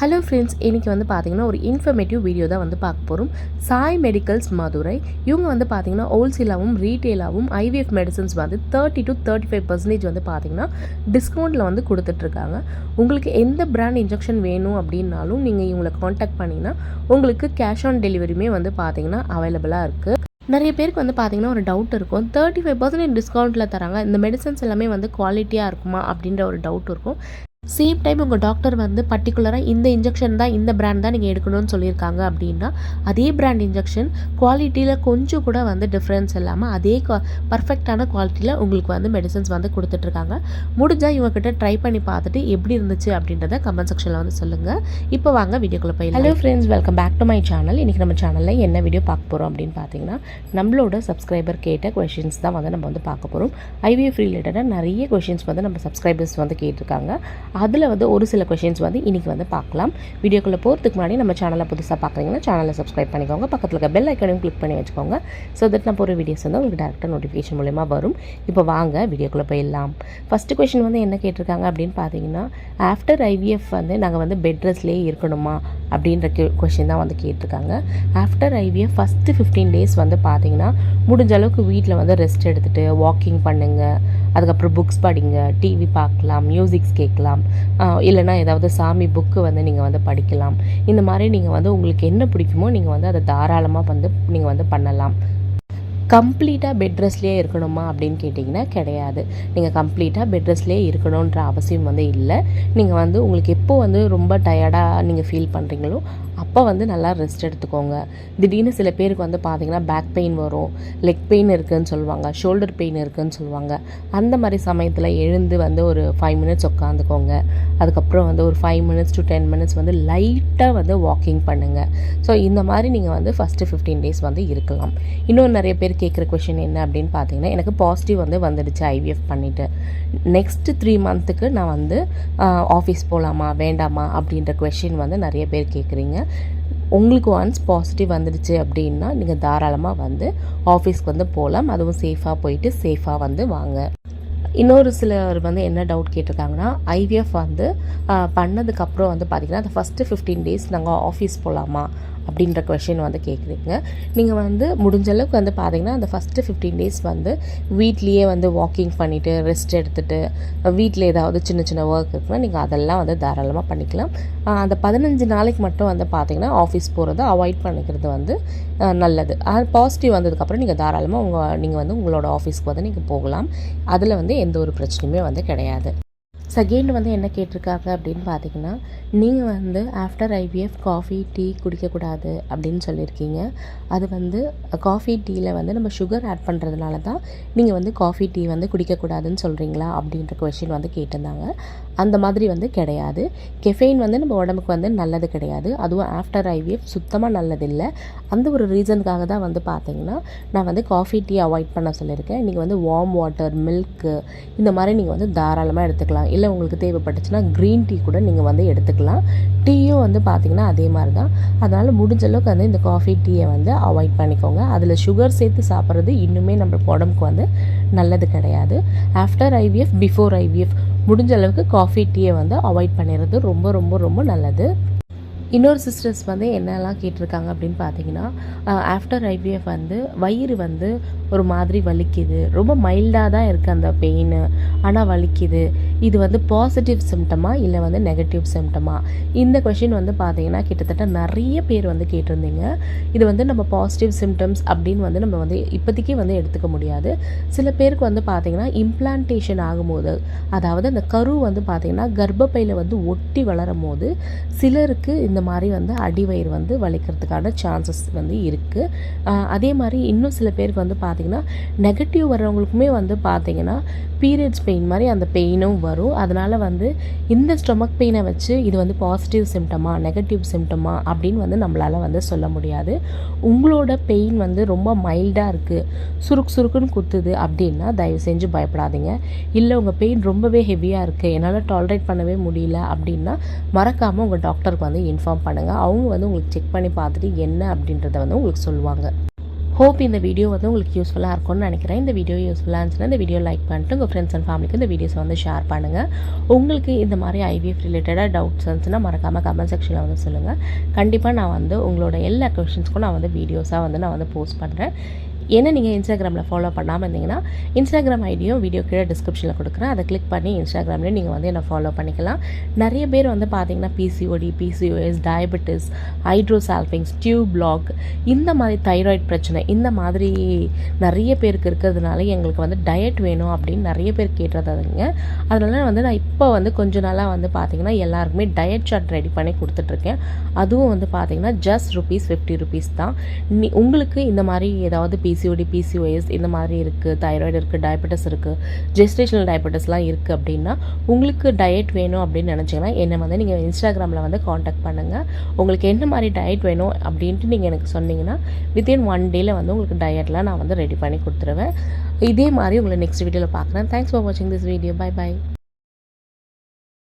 Hello friends, இன்றைக்கி வந்து பார்த்திங்கன்னா ஒரு இன்ஃபர்மேட்டிவ் வீடியோ தான் வந்து பார்க்க போகிறோம். சாய் மெடிக்கல்ஸ் மதுரை இவங்க வந்து பார்த்திங்கன்னா ஹோல்சேலாகவும் ரீட்டெயிலாகவும் ஐவிஎஃப் மெடிசன்ஸ் வந்து 30 to 35% வந்து பார்த்திங்கன்னா டிஸ்கவுண்ட்டில் வந்து கொடுத்துட்ருக்காங்க. உங்களுக்கு எந்த பிராண்ட் இன்ஜெக்ஷன் வேணும் அப்படின்னாலும் நீங்கள் இவங்களை காண்டாக்ட் பண்ணிங்கன்னா உங்களுக்கு கேஷ் ஆன் டெலிவரியுமே வந்து பார்த்திங்கன்னா அவைலபிளாக இருக்குது. நிறைய பேருக்கு வந்து பார்த்திங்கன்னா ஒரு டவுட் இருக்கும், 35% டிஸ்கவுண்ட்டில் தராங்க, இந்த மெடிசன்ஸ் எல்லாமே வந்து குவாலிட்டியாக இருக்குமா அப்படின்ற ஒரு டவுட் இருக்கும். சேம் டைம் உங்கள் டாக்டர் வந்து பர்டிகுலராக இந்த இன்ஜெக்ஷன் தான், இந்த பிராண்ட் தான் நீங்கள் எடுக்கணும்னு சொல்லியிருக்காங்க அப்படின்னா அதே பிராண்ட் இன்ஜெக்ஷன் குவாலிட்டியில் கொஞ்சம் கூட வந்து டிஃப்ரென்ஸ் இல்லாமல் அதே பர்ஃபெக்டான குவாலிட்டியில் உங்களுக்கு வந்து மெடிசன்ஸ் வந்து கொடுத்துட்ருக்காங்க. முடிஞ்சால் இவங்ககிட்ட ட்ரை பண்ணி பார்த்துட்டு எப்படி இருந்துச்சு அப்படின்றத கமெண்ட் செக்ஷனில் வந்து சொல்லுங்கள். இப்போ வாங்க வீடியோக்குள்ளே போய். Hello friends, welcome back to my channel. இன்றைக்கி நம்ம சேனலில் என்ன வீடியோ பார்க்க போகிறோம் அப்படின்னு பார்த்தீங்கன்னா நம்மளோட சப்ஸ்கிரைபர் கேட்ட கொஷின்ஸ் தான் வந்து நம்ம வந்து பார்க்க போகிறோம். ஐவிஎஃப் ரிலேட்டடாக நிறைய கொஷின்ஸ் வந்து நம்ம சப்ஸ்கிரைபர்ஸ் வந்து கேட்டிருக்காங்க. அதில் வந்து ஒரு சில கொஷின்ஸ் வந்து இன்றைக்கி வந்து பார்க்கலாம். வீடியோக்குள்ளே போகிறதுக்கு முன்னாடி நம்ம சேனலை புதுசாக பார்க்குறீங்கன்னா சேனலை சப்ஸ்கிரைப் பண்ணிக்கோங்க, பக்கத்தில் இருக்க பெல் ஐக்கனையும் கிளிக் பண்ணி வச்சுக்கோங்க. ஸோ தட் நான் போகிற வீடியோஸ் வந்து உங்களுக்கு டேரெக்டாக நோட்டிஃபிகேஷன் மூலமா வரும். இப்போ வாங்க வீடியோக்குள்ளே போயிடலாம். ஃபஸ்ட்டு கொஷின் வந்து என்ன கேட்டிருக்காங்க அப்படின்னு பார்த்தீங்கன்னா, ஆஃப்டர் ஐவிஎஃப் வந்து நாங்கள் வந்து பெட் ரெஸ்ட்லேயே இருக்கணுமா அப்படின்ற கொஷின் தான் வந்து கேட்டிருக்காங்க. ஆஃப்டர் ஐவிஎஃப் ஃபஸ்ட்டு 15 days வந்து பார்த்தீங்கன்னா முடிஞ்ச அளவுக்கு வீட்டில் வந்து ரெஸ்ட் எடுத்துகிட்டு வாக்கிங் பண்ணுங்கள், அதுக்கப்புறம் புக்ஸ் படிங்க, டிவி பார்க்கலாம், மியூசிக்ஸ் கேட்கலாம், இல்லைனா ஏதாவது சாமி புக்கு வந்து நீங்கள் வந்து படிக்கலாம். இந்த மாதிரி நீங்கள் வந்து உங்களுக்கு என்ன பிடிக்குமோ நீங்கள் வந்து அதை தாராளமாக வந்து நீங்கள் வந்து பண்ணலாம். கம்ப்ளீட்டாக பெட் ரெஸ்ட்லேயே இருக்கணுமா அப்படின்னு கேட்டிங்கன்னா கிடையாது. நீங்கள் கம்ப்ளீட்டாக பெட் ரெஸ்ட்லேயே இருக்கணுன்ற அவசியம் வந்து இல்லை. நீங்கள் வந்து உங்களுக்கு எப்போ வந்து ரொம்ப டயர்டாக நீங்கள் ஃபீல் பண்ணுறீங்களோ அப்போ வந்து நல்லா ரெஸ்ட் எடுத்துக்கோங்க. திடீர்னு சில பேருக்கு வந்து பார்த்திங்கன்னா பேக் பெயின் வரும், லெக் பெயின் இருக்குதுன்னு சொல்லுவாங்க, ஷோல்டர் பெயின் இருக்குதுன்னு சொல்லுவாங்க. அந்த மாதிரி சமயத்தில் எழுந்து வந்து ஒரு 5 minutes உட்காந்துக்கோங்க. அதுக்கப்புறம் வந்து ஒரு 5 minutes to 10 minutes வந்து லைட்டாக வந்து வாக்கிங் பண்ணுங்கள். ஸோ இந்த மாதிரி நீங்கள் வந்து ஃபஸ்ட்டு 15 days வந்து இருக்கலாம். இன்னொரு நிறைய பேர் கேட்குற கொஷின் என்ன அப்படின்னு பார்த்தீங்கன்னா, எனக்கு பாசிட்டிவ் வந்து வந்துடுச்சு ஐவிஎஃப் பண்ணிவிட்டு, நெக்ஸ்ட்டு 3 months நான் வந்து ஆஃபீஸ் போகலாமா வேண்டாமா அப்படின்ற கொஷின் வந்து நிறைய பேர் கேட்குறீங்க. உங்களுக்கு ஒன்ஸ் பாசிட்டிவ் வந்துடுச்சு அப்படின்னா நீங்கள் தாராளமாக வந்து ஆஃபீஸ்க்கு வந்து போகலாம். அதுவும் சேஃபாக போயிட்டு சேஃபாக வந்து வாங்க. இன்னொரு சிலர் வந்து என்ன டவுட் கேட்டிருக்காங்கன்னா, ஐவிஎஃப் வந்து பண்ணதுக்கப்புறம் வந்து பார்த்திங்கன்னா அந்த ஃபஸ்ட்டு 15 days நாங்கள் ஆஃபீஸ் போகலாமா அப்படின்ற கொஷின் வந்து கேட்குறீங்க. நீங்கள் வந்து முடிஞ்ச அளவுக்கு வந்து பார்த்திங்கன்னா அந்த ஃபஸ்ட்டு 15 days வந்து வீட்லேயே வந்து வாக்கிங் பண்ணிவிட்டு ரெஸ்ட் எடுத்துகிட்டு வீட்டில் ஏதாவது சின்ன சின்ன ஒர்க் இருக்குன்னா நீங்கள் அதெல்லாம் வந்து தாராளமாக பண்ணிக்கலாம். அந்த 15 நாளைக்கு மட்டும் வந்து பார்த்திங்கன்னா ஆஃபீஸ் போகிறத அவாய்ட் பண்ணிக்கிறது வந்து நல்லது. பாசிட்டிவ் வந்ததுக்கப்புறம் நீங்கள் தாராளமாக நீங்கள் வந்து உங்களோட ஆஃபீஸ்க்கு வந்து நீங்கள் போகலாம். அதில் வந்து எந்த ஒரு பிரச்சனையுமே வந்து கிடையாது. செகண்ட் வந்து என்ன கேட்டிருக்காங்க அப்படின்னு பார்த்தீங்கன்னா, நீங்கள் வந்து ஆஃப்டர் ஐவிஎஃப் காஃபி டீ குடிக்கக்கூடாது அப்படின்னு சொல்லியிருக்கீங்க. அது வந்து காஃபி டீயில் வந்து நம்ம சுகர் ஆட் பண்ணுறதுனால தான் நீங்கள் வந்து காஃபி டீ வந்து குடிக்கக்கூடாதுன்னு சொல்கிறீங்களா அப்படின்ற கொஷின் வந்து கேட்டிருந்தாங்க. அந்த மாதிரி வந்து கிடையாது. கெஃபைன் வந்து நம்ம உடம்புக்கு வந்து நல்லது கிடையாது. அதுவும் ஆஃப்டர் ஐவிஎஃப் சுத்தமாக நல்லதில்லை. அந்த ஒரு ரீசனுக்காக தான் வந்து பார்த்திங்கன்னா நான் வந்து காஃபி டீ அவாய்ட் பண்ண சொல்லியிருக்கேன். நீங்கள் வந்து வார்ம் வாட்டர், மில்க்கு இந்த மாதிரி நீங்கள் வந்து தாராளமாக எடுத்துக்கலாம். இல்லை உங்களுக்கு தேவைப்பட்டுச்சுன்னா க்ரீன் டீ கூட நீங்கள் வந்து எடுத்துக்கலாம். டீயும் வந்து பார்த்திங்கன்னா அதே மாதிரி தான். அதனால் முடிஞ்ச அளவுக்கு வந்து இந்த காஃபி டீயை வந்து அவாய்ட் பண்ணிக்கோங்க. அதில் சுகர் சேர்த்து சாப்பிட்றது இன்னுமே நம்ம உடம்புக்கு வந்து நல்லது கிடையாது. ஆஃப்டர் ஐவிஎஃப் பிஃபோர் ஐவிஎஃப் முடிஞ்ச அளவுக்கு காஃபி டீயை வந்து அவாய்ட் பண்ணிடுறது ரொம்ப ரொம்ப ரொம்ப நல்லது. இன்னொரு சிஸ்டர்ஸ் வந்து என்னெல்லாம் கேட்டிருக்காங்க அப்படின்னு பார்த்தீங்கன்னா, ஆஃப்டர் ஐவிஎஃப் வந்து வயிறு வந்து ஒரு மாதிரி வலிக்குது, ரொம்ப மைல்டாக தான் இருக்குது அந்த பெயின், ஆனால் வலிக்குது, இது வந்து பாசிட்டிவ் சிம்டமா இல்லை வந்து நெகட்டிவ் சிம்டமா? இந்த கொஷின் வந்து பார்த்தீங்கன்னா கிட்டத்தட்ட நிறைய பேர் வந்து கேட்டிருந்தீங்க. இது வந்து நம்ம பாசிட்டிவ் சிம்டம்ஸ் அப்படின்னு வந்து நம்ம வந்து இப்போதைக்கு வந்து எடுத்துக்க முடியாது. சில பேருக்கு வந்து பார்த்திங்கன்னா இம்ப்ளான்டேஷன் ஆகும்போது, அதாவது அந்த கரு வந்து பார்த்திங்கன்னா கர்ப்பப்பையில் வந்து ஒட்டி வளரும் போது சிலருக்கு இந்த மாதிரி வந்து அடிவயிறு வந்து வலிக்கிறதுக்கான சான்சஸ் வந்து இருக்குது. அதே மாதிரி இன்னும் சில பேருக்கு வந்து பார்த்திங்கன்னா நெகட்டிவ் வர்றவங்களுக்குமே வந்து பார்த்திங்கன்னா பீரியட்ஸ் பெயின் மாதிரி அந்த பெயினும் வரும். அதனால் வந்து இந்த ஸ்டொமக் பெயினை வச்சு இது வந்து பாசிட்டிவ் சிம்டமா நெகட்டிவ் சிம்டமா அப்படின்னு வந்து நம்மளால் வந்து சொல்ல முடியாது. உங்களோட பெயின் வந்து ரொம்ப மைல்டாக இருக்குது, சுருக்குன்னு குத்துது அப்படின்னா தயவு செஞ்சு பயப்படாதீங்க. இல்லை உங்கள் பெயின் ரொம்பவே ஹெவியாக இருக்குது, என்னால் டாலரேட் பண்ணவே முடியல அப்படின்னா மறக்காமல் உங்கள் டாக்டருக்கு வந்து இன்ஃபார்ம் பண்ணுங்கள். அவங்க வந்து உங்களுக்கு செக் பண்ணி பார்த்துட்டு என்ன அப்படின்றத வந்து உங்களுக்கு சொல்லுவாங்க. ஹோப் இந்த வீடியோ வந்து உங்களுக்கு யூஸ்ஃபுல்லாக இருக்கும்னு நினைக்கிறேன். இந்த வீடியோ யூஸ்ஃபுல்லாக இருந்துச்சுன்னா இந்த வீடியோ லைக் பண்ணிட்டு உங்கள் ஃப்ரெண்ட்ஸ் அண்ட் ஃபேமிலிக்கு இந்த வீடியோஸை வந்து ஷேர் பண்ணுங்கள். உங்களுக்கு இந்த மாதிரி ஐவிஎஃப் ரிலேட்டடாக டவுட்ஸ் இருந்துச்சுன்னா மறக்காமல் கமெண்ட் செக்ஷனில் வந்து சொல்லுங்கள். கண்டிப்பாக நான் வந்து உங்களோட எல்லா கொஷின்ஸ்க்கும் நான் வந்து வீடியோஸாக வந்து நான் வந்து போஸ்ட் பண்ணுறேன். ஏன்னா நீங்கள் இன்ஸ்டாகிராமில் ஃபாலோ பண்ணாமல் இருந்தீங்கன்னா இன்ஸ்டாகிராம் ஐடியும் வீடியோ கீழே டிஸ்கிரிப்ஷனில் கொடுக்குறேன். அதை கிளிக் பண்ணி இன்ஸ்டாகிராம்லேயே நீங்கள் வந்து என்னை ஃபாலோ பண்ணிக்கலாம். நிறைய பேர் வந்து பார்த்தீங்கன்னா PCOD, PCOS, diabetes, hydrosalpinx, tube block, இந்த மாதிரி தைராய்டு பிரச்சனை இந்த மாதிரி நிறைய பேருக்கு இருக்கிறதுனால எங்களுக்கு வந்து டயட் வேணும் அப்படின்னு நிறைய பேர் கேட்டுறதாங்க. அதனால வந்து நான் இப்போ வந்து கொஞ்ச நாளாக வந்து பார்த்தீங்கன்னா எல்லாருக்குமே டயட் சார்ட் ரெடி பண்ணி கொடுத்துட்ருக்கேன். அதுவும் வந்து பார்த்தீங்கன்னா ஜஸ்ட் ₹50 தான். உங்களுக்கு இந்த மாதிரி ஏதாவது பிசிஓடி, பிசிஓஎஸ் இந்த மாதிரி இருக்குது, தைராய்டு இருக்குது, டயபெட்டிஸ் இருக்குது, ஜெஸ்டேஷனல் டயபெட்டிஸ்லாம் இருக்குது அப்படின்னா உங்களுக்கு டயட் வேணும் அப்படின்னு நினச்சிங்கன்னா என்னை வந்து நீங்கள் இன்ஸ்டாகிராமில் வந்து காண்டாக்ட் பண்ணுங்கள். உங்களுக்கு என்ன மாதிரி டயட் வேணும் அப்படின்ட்டு நீங்கள் எனக்கு சொன்னீங்கன்னா வித்தின் 1 டேயில் வந்து உங்களுக்கு டயட்லாம் நான் வந்து ரெடி பண்ணி கொடுத்துருவேன். இதே மாதிரி உங்களை நெக்ஸ்ட் வீடியோவில் பார்க்குறேன். தேங்க்ஸ் ஃபார் வாட்சிங் திஸ் வீடியோ. Bye by.